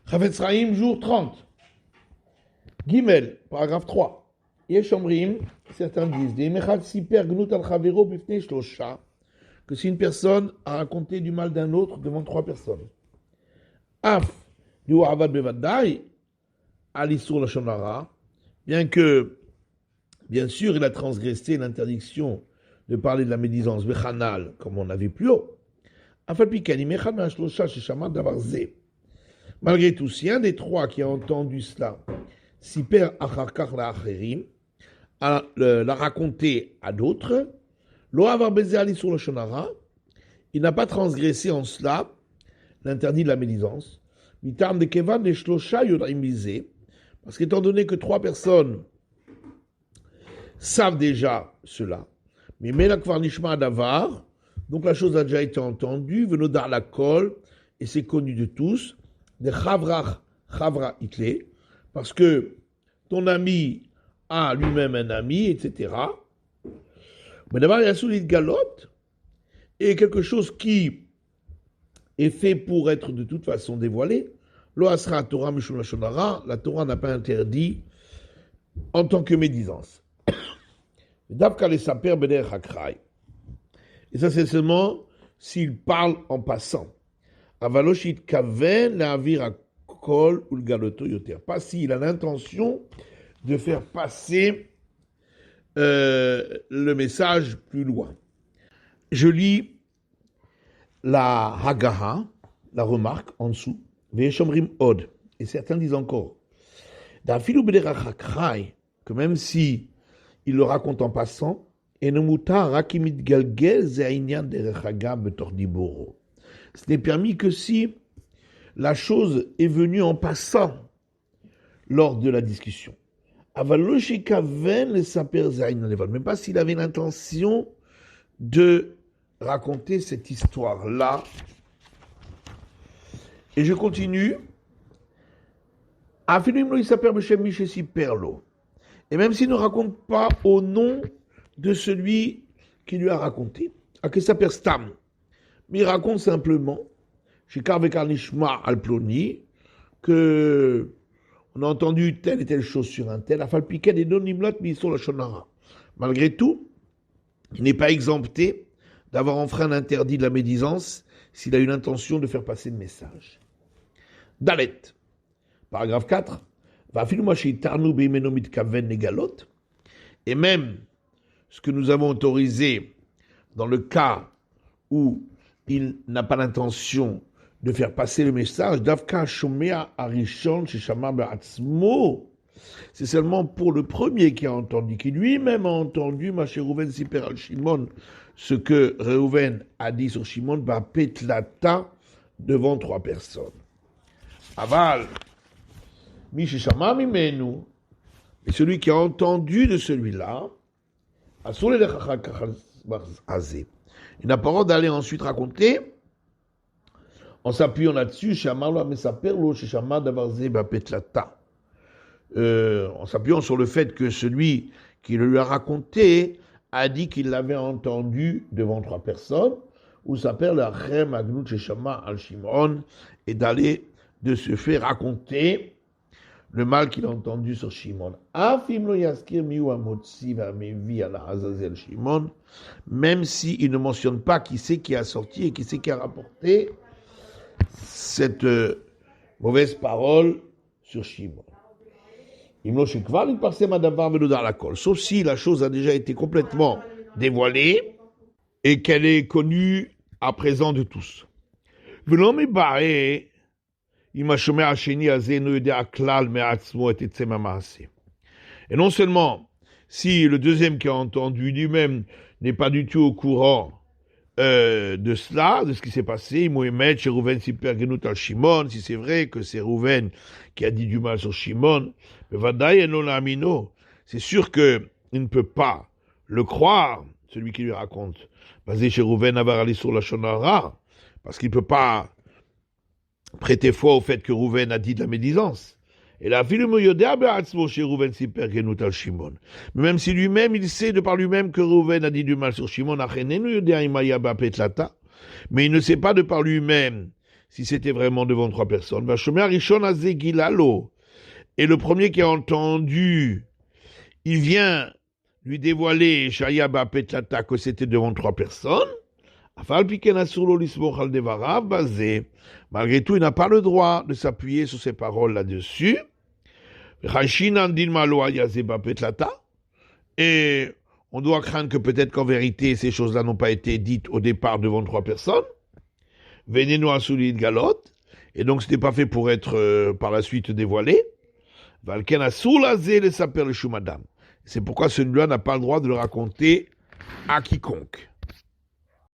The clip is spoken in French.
Chavetz Chaim, jour 30. Gimel, paragraphe 3. Yesh Omrim, certains disent, des Mechad Siper Gnut al Chavero Bifnei Shlosha, que si une personne a raconté du mal d'un autre devant 3 personnes. Af, du Avad Bevadai, Alisur Lashon Hara, bien sûr, il a transgressé l'interdiction de parler de la médisance, Bechanal, comme on a vu plus haut. Afal Piken, Imechad Ma'ashlosha, Sheshamad Davarze. Malgré tout, si un des 3 qui a entendu cela, Siper Acharkar la Acherim, l'a raconté à d'autres, Lo Avar Beze Alisur Lashon Hara, il n'a pas transgressé en cela l'interdit de la médisance, Mitam de Kevan de Shlosha Yodaim Bize, parce qu'étant donné que 3 personnes savent déjà cela, mais Melakvar Nishma Davar, donc la chose a déjà été entendue, Venodar la Kol, et c'est connu de tous, de Chavra Itle, parce que ton ami a lui-même un ami, etc. Mais d'abord, il y a solide galotte, et quelque chose qui est fait pour être de toute façon dévoilé. Lo asra Torah mishum lashon hara, la Torah n'a pas interdit en tant que médisance. Davka le saper b'derech hakrai. Et ça, c'est seulement s'il parle en passant. Avaloshit kaven le'avir hakol ou l'galoto yoter. Pas s'il a l'intention de faire passer le message plus loin. Je lis la Hagaha, la remarque en dessous, Ve'eshomrim od, et certains disent encore, Dafilu b'derech hakrai, que même si il le raconte en passant, Enomutar rakimit galgel ze ainyan derech hagam betor diboro. Ce n'est permis que si la chose est venue en passant lors de la discussion. Avaloshikaven le saper ze ainyan levad, même pas s'il avait l'intention de raconter cette histoire-là. Et je continue. Et même s'il ne raconte pas au nom de celui qui lui a raconté, Stam, mais il raconte simplement, chez Karvekar Nishma al-Ploni, que on a entendu telle et telle chose sur un tel, Afalpiken et non Nimlot, mais ils sont la Shonara. Malgré tout, il n'est pas exempté d'avoir enfreint l'interdit de la médisance s'il a eu l'intention de faire passer le message. Dalet, paragraphe 4, et même ce que nous avons autorisé dans le cas où il n'a pas l'intention de faire passer le message, c'est seulement pour le premier qui a entendu, qui lui-même a entendu Reuven Siper al Shimon, ce que Reuven a dit sur Shimon, Petlata, devant 3 personnes. Aval, Mishishama Mimenu, et celui qui a entendu de celui-là, il n'a pas le droit d'aller ensuite raconter, en s'appuyant là-dessus, en s'appuyant sur le fait que celui qui le lui a raconté a dit qu'il l'avait entendu devant 3 personnes, ou s'appelle la Chem Agnut Sheshama al Shimon, et d'aller de se faire raconter le mal qu'il a entendu sur Shimon. Même s'il ne mentionne pas qui c'est qui a sorti et qui c'est qui a rapporté cette mauvaise parole sur Shimon. Sauf si la chose a déjà été complètement dévoilée et qu'elle est connue à présent de tous. Et non seulement si le deuxième qui a entendu lui-même n'est pas du tout au courant de cela, de ce qui s'est passé, si c'est vrai que c'est Reuven qui a dit du mal sur Shimon, c'est sûr qu'il ne peut pas le croire, celui qui lui raconte, basé chez Reuven Avar Ali sur la Shonara, parce qu'il ne peut pas prêter foi au fait que Reuven a dit de la médisance. Et là, mais même si lui-même, il sait de par lui-même que Reuven a dit du mal sur Shimon, mais il ne sait pas de par lui-même si c'était vraiment devant 3 personnes. Vachomer Rishon Azé Gilalo. Et le premier qui a entendu, il vient lui dévoiler Shaya Bapetlata que c'était devant 3 personnes. Malgré tout, il n'a pas le droit de s'appuyer sur ces paroles là-dessus. Et on doit craindre que peut-être qu'en vérité, ces choses-là n'ont pas été dites au départ devant 3 personnes. Venez-nous à solide galotte. Et donc, ce n'était pas fait pour être par la suite dévoilé. C'est pourquoi celui-là n'a pas le droit de le raconter à quiconque.